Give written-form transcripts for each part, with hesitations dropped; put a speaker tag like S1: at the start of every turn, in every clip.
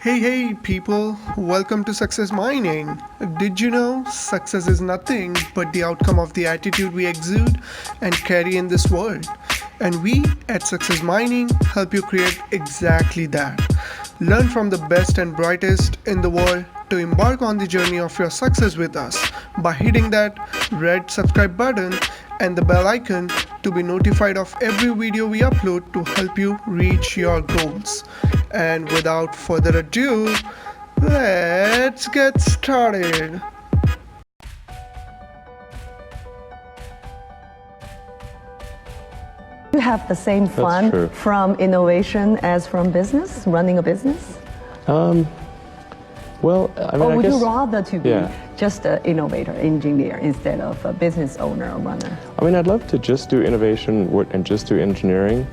S1: Hey people, welcome to Success Mining. Did you know success is nothing but the outcome of the attitude we exude and carry in this world? And we at Success Mining help you create exactly that. Learn from the best and brightest in the world to embark on the journey of your success with us by hitting that red subscribe button and the bell icon to be notified of every video we upload to help you reach your goals. And without further ado, let's get started.
S2: You have the same fun
S3: true.
S2: from innovation as from business, running a business?
S3: Well, I mean,
S2: Or
S3: I
S2: would
S3: guess,
S2: you rather to be
S3: yeah.
S2: just an innovator, engineer, instead of a business owner or runner?
S3: I mean, I'd love to just do innovation and just do engineering.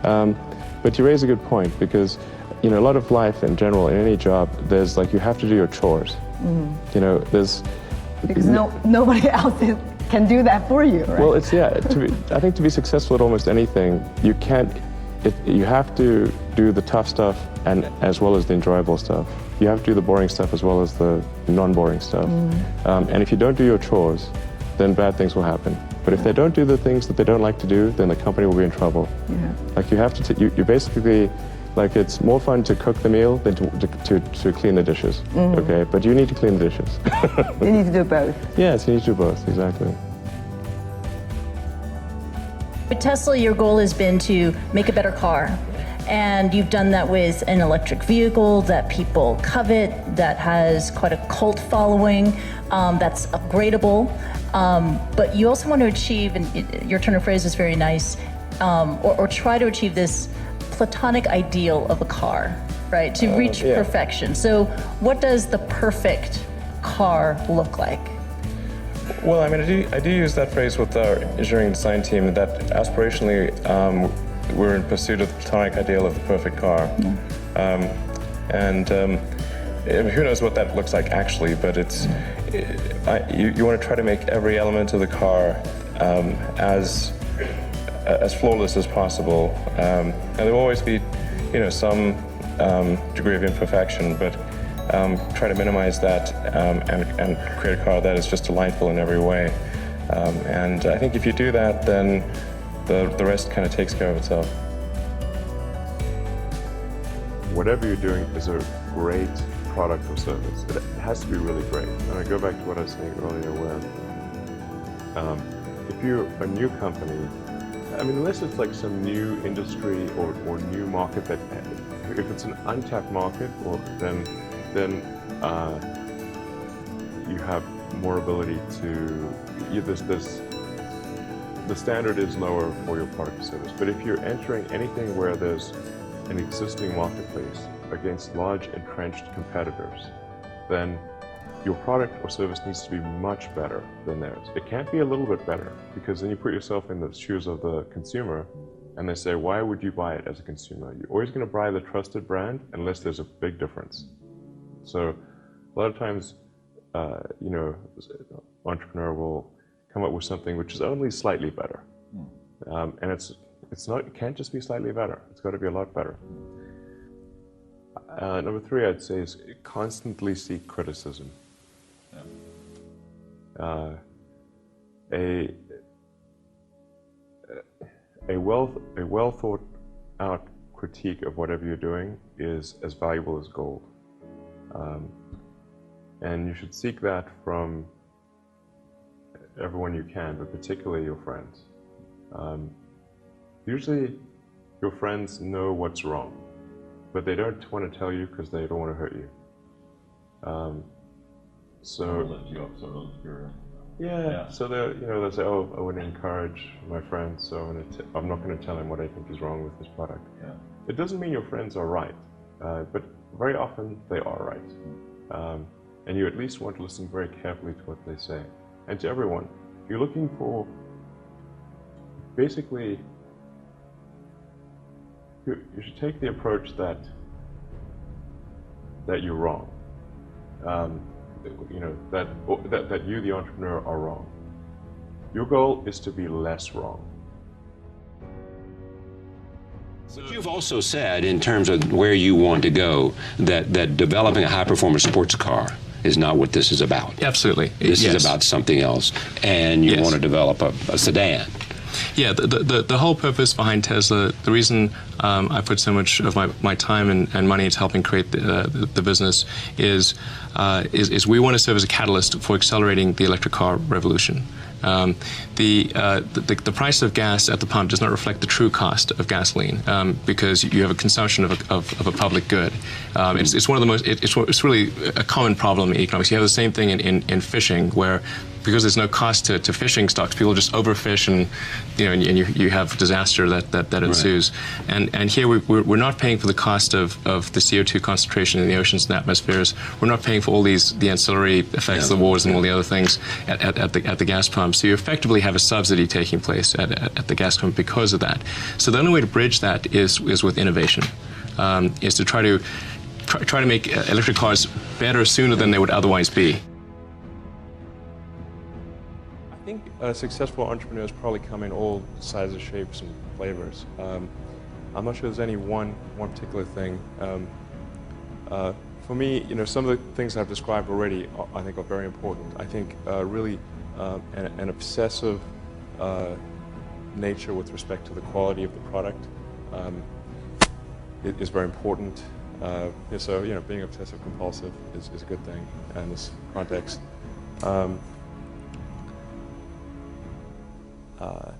S3: But you raise a good point because, you know, a lot of life in general, in any job, there's like, you have to do your chores. You know, there's...
S2: Because nobody else can do that for you, right?
S3: Well, it's, yeah, I think to be successful at almost anything, you can't, you have to do the tough stuff and as well as the enjoyable stuff. You have to do the boring stuff as well as the non-boring stuff. And if you don't do your chores, then bad things will happen. But if they don't do the things that they don't like to do, then the company will be in trouble.
S2: Yeah.
S3: Like you have to, you basically, like it's more fun to cook the meal than to clean the dishes, okay? But you need to clean the dishes.
S2: You need to do both.
S3: Yes, you need to do both, exactly.
S4: With Tesla, your goal has been to make a better car. And you've done that with an electric vehicle that people covet, that has quite a cult following, that's upgradable. But you also want to achieve, and your turn of phrase is very nice, or try to achieve this platonic ideal of a car, right? To reach perfection. So what does the perfect car look like?
S5: Well, I mean, I do use that phrase with our engineering design team, that aspirationally we're in pursuit of the platonic ideal of the perfect car. Who knows what that looks like actually, but it's, you want to try to make every element of the car as flawless as possible. And there will always be, you know, some degree of imperfection, but try to minimize that and create a car that is just delightful in every way. And I think if you do that, then the rest kind of takes care of itself.
S6: Whatever you're doing is a great product or service. It has to be really great. And I go back to what I was saying earlier where if you're a new company, I mean, unless it's like some new industry or new market that, if it's an untapped market, or then you have more ability to, the standard is lower for your product or service. But if you're entering anything where there's an existing marketplace against large entrenched competitors, then your product or service needs to be much better than theirs. It can't be a little bit better, because then you put yourself in the shoes of the consumer and they say, why would you buy it as a consumer? You're always going to buy the trusted brand unless there's a big difference. So a lot of times, you know, an entrepreneur will come up with something which is only slightly better. And it can't just be slightly better. It's got to be a lot better. Number three, I'd say, is constantly seek criticism. A well thought out critique of whatever you're doing is as valuable as gold. And you should seek that from everyone you can, but particularly your friends. Usually your friends know what's wrong, but they don't want to tell you because they don't want to hurt you. So they'll say, oh, I wouldn't encourage my friends, so I'm not going to tell him what I think is wrong with his product. It doesn't mean your friends are right, but very often they are right. And you at least want to listen very carefully to what they say. And to everyone, if you're looking for, basically, you should take the approach that you're wrong. You know, that you, the entrepreneur, are wrong. Your goal is to be less wrong.
S7: But you've also said, in terms of where you want to go, that developing a high-performance sports car is not what this is about.
S8: Absolutely.
S7: This
S8: yes.
S7: is about something else, and you
S8: Yes.
S7: want to develop a sedan.
S8: Yeah, the whole purpose behind Tesla, the reason I put so much of my time and money into helping create the business is we want to serve as a catalyst for accelerating the electric car revolution. The price of gas at the pump does not reflect the true cost of gasoline because you have a consumption of a public good. It's one of the most, it's really a common problem in economics. You have the same thing in fishing where because there's no cost to fishing stocks, people just overfish and you have disaster that ensues. Right. And here we're not paying for the cost of the CO2 concentration in the oceans and atmospheres. We're not paying for all the ancillary effects of the wars and all the other things at the gas pump. So you effectively have a subsidy taking place at the gas pump because of that. So the only way to bridge that is with innovation, is to try to make electric cars better sooner than they would otherwise be.
S3: I think successful entrepreneurs probably come in all sizes, shapes, and flavors. I'm not sure there's any one particular thing. For me, some of the things I've described already, I think, are very important. I think really an obsessive nature with respect to the quality of the product is very important. So, being obsessive compulsive is a good thing in this context.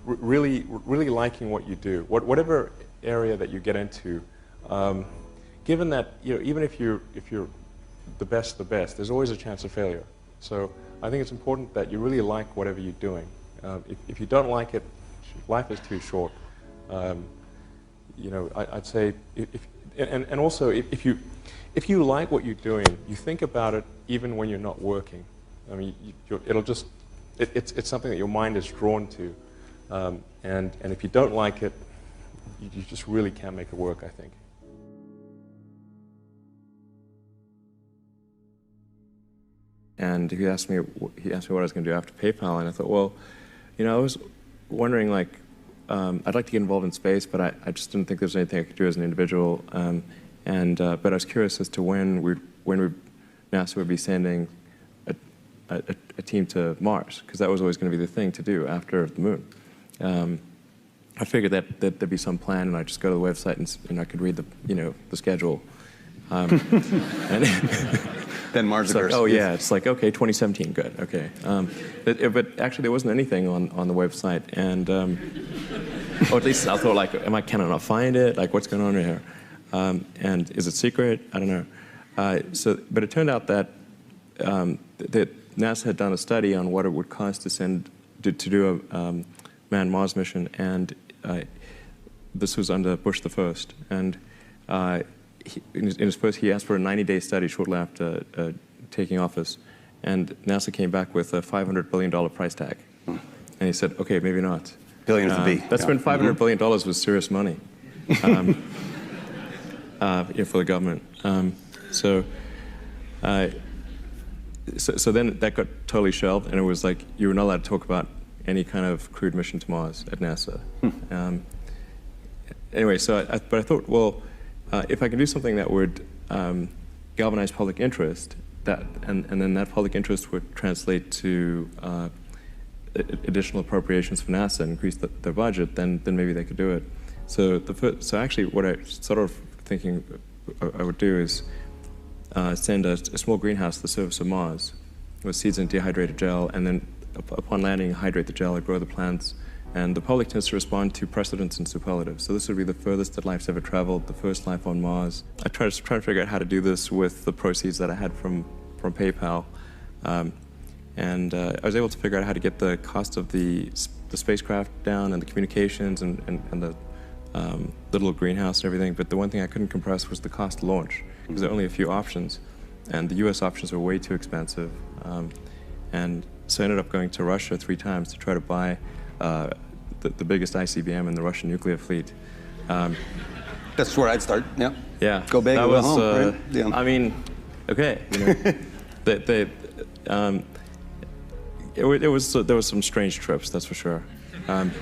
S3: Really liking what you do, whatever area that you get into. Given that even if you're the best, there's always a chance of failure. So I think it's important that you really like whatever you're doing. If you don't like it, life is too short. I'd say and also if you like what you're doing, you think about it even when you're not working. I mean, it's something that your mind is drawn to. And if you don't like it, you just really can't make it work, I think. And he asked me what I was going to do after PayPal, and I thought, well, I was wondering, like, I'd like to get involved in space, but I just didn't think there was anything I could do as an individual. But I was curious as to when NASA would be sending a team to Mars, because that was always going to be the thing to do after the moon. I figured that there'd be some plan, and I'd just go to the website and I could read the schedule. And
S9: then Mars occurs.
S3: Oh yeah, it's like, okay, 2017, good, okay. But actually there wasn't anything on the website, and or at least I thought, like, can I not find it? Like, what's going on here? And is it secret? I don't know. But it turned out that NASA had done a study on what it would cost to do a manned Mars mission, and this was under Bush the First, and in his first, he asked for a 90-day study shortly after taking office, and NASA came back with a $500 billion price tag, and he said, okay, maybe not.
S9: Billion with a B.
S3: That's when $500 billion was serious money for the government. So then that got totally shelved, and it was like you were not allowed to talk about any kind of crewed mission to Mars at NASA. Anyway, but I thought, well, if I can do something that would galvanize public interest, and then that public interest would translate to additional appropriations for NASA and increase their budget, then maybe they could do it. So actually, what I started thinking I would do is send a small greenhouse to the surface of Mars with seeds in dehydrated gel, and then upon landing, hydrate the gel and grow the plants. And the public tends to respond to precedents and superlatives. So this would be the furthest that life's ever traveled, the first life on Mars. I tried to figure out how to do this with the proceeds that I had from PayPal. And I was able to figure out how to get the cost of the spacecraft down and the communications and the little greenhouse and everything. But the one thing I couldn't compress was the cost to launch, because there are only a few options. And the US options were way too expensive. And so I ended up going to Russia 3 times to try to buy the biggest ICBM in the Russian nuclear fleet.
S9: That's where I'd start, yeah.
S3: Yeah.
S9: Go big or go home, right?
S3: Yeah. I mean, okay. There was some strange trips, that's for sure. But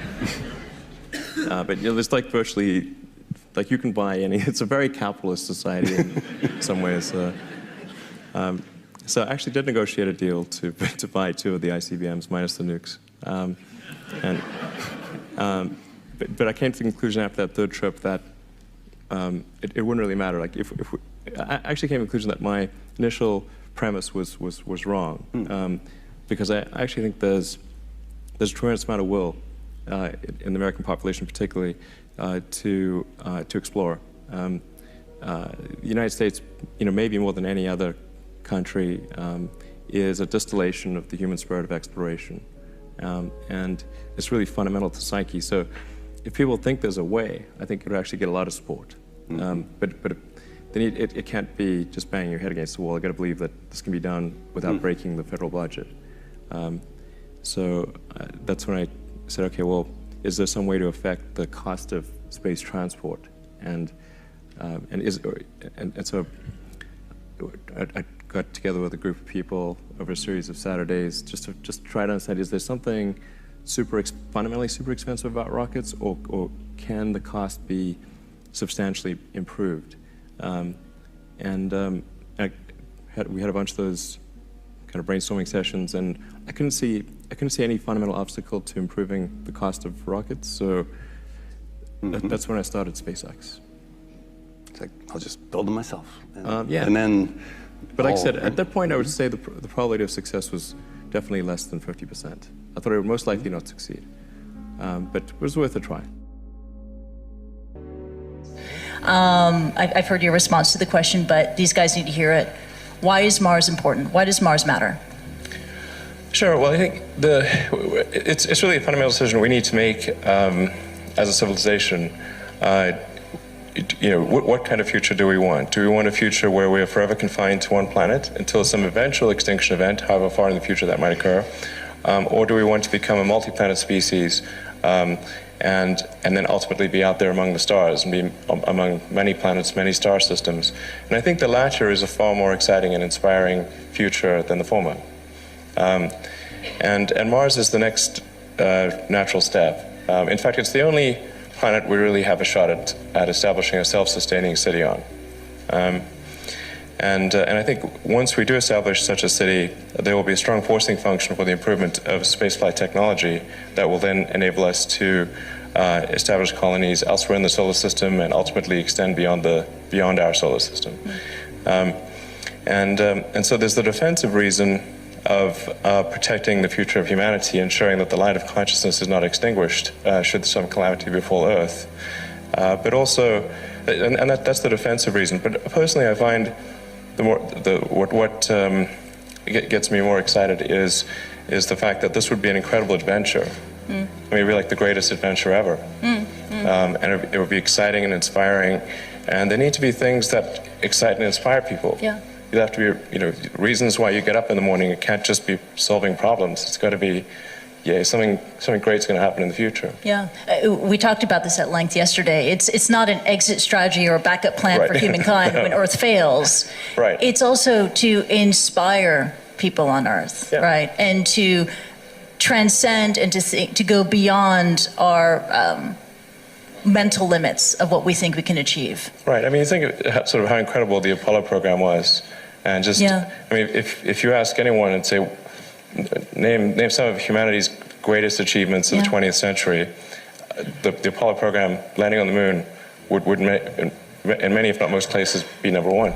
S3: there's like virtually
S10: Like you can buy any. It's a very capitalist society in some ways. So I actually did negotiate a deal to buy 2 of the ICBMs minus the nukes. But I came to the conclusion after that 3rd trip that it wouldn't really matter. Like I actually came to the conclusion that my initial premise was wrong, because I actually think there's a tremendous amount of will in the American population, particularly, to explore. The United States, maybe more than any other country, is a distillation of the human spirit of exploration, and it's really fundamental to psyche. So, if people think there's a way, I think it would actually get a lot of support. But it can't be just banging your head against the wall. I've got to believe that this can be done without breaking the federal budget. So that's when I said, okay, well, is there some way to affect the cost of space transport? And so I got together with a group of people over a series of Saturdays just to try to understand, is there something fundamentally super expensive about rockets, or can the cost be substantially improved? We had a bunch of those kind of brainstorming sessions, and I couldn't see any fundamental obstacle to improving the cost of rockets. So that's when I started SpaceX.
S9: It's like, I'll just build them myself.
S10: Yeah.
S9: And then.
S10: But like I said, at that point, I would say the probability of success was definitely less than 50%. I thought it would most likely not succeed, but it was worth a try.
S4: I've heard your response to the question, but these guys need to hear it. Why is Mars important? Why does Mars matter?
S5: Sure. Well, I think it's really a fundamental decision we need to make as a civilization. What kind of future do we want? Do we want a future where we are forever confined to one planet until some eventual extinction event, however far in the future that might occur? Or do we want to become a multi-planet species and then ultimately be out there among the stars and be among many planets, many star systems? And I think the latter is a far more exciting and inspiring future than the former. And Mars is the next natural step. In fact, it's the only planet we really have a shot at establishing a self-sustaining city on. And I think once we do establish such a city, there will be a strong forcing function for the improvement of spaceflight technology that will then enable us to establish colonies elsewhere in the solar system and ultimately extend beyond our solar system. And so there's the defensive reason of protecting the future of humanity, ensuring that the light of consciousness is not extinguished should some calamity befall Earth. But also, and that's the defensive reason. But personally, I find what gets me more excited is the fact that this would be an incredible adventure. I mean, it'd be like the greatest adventure ever. And it would be exciting and inspiring. And there need to be things that excite and inspire people.
S4: Yeah.
S5: You have to be, reasons why you get up in the morning. It can't just be solving problems. It's got to be, something great's going to happen in the future.
S4: Yeah, we talked about this at length yesterday. It's not an exit strategy or a backup plan for humankind when Earth fails.
S5: Right.
S4: It's also to inspire people on Earth, right, and to transcend and to go beyond our mental limits of what we think we can achieve.
S5: Right. I mean, you think of sort of how incredible the Apollo program was, and just I mean, if you ask anyone and say, name some of humanity's greatest achievements of the 20th century, the Apollo program landing on the moon would in many, if not most places, be number one.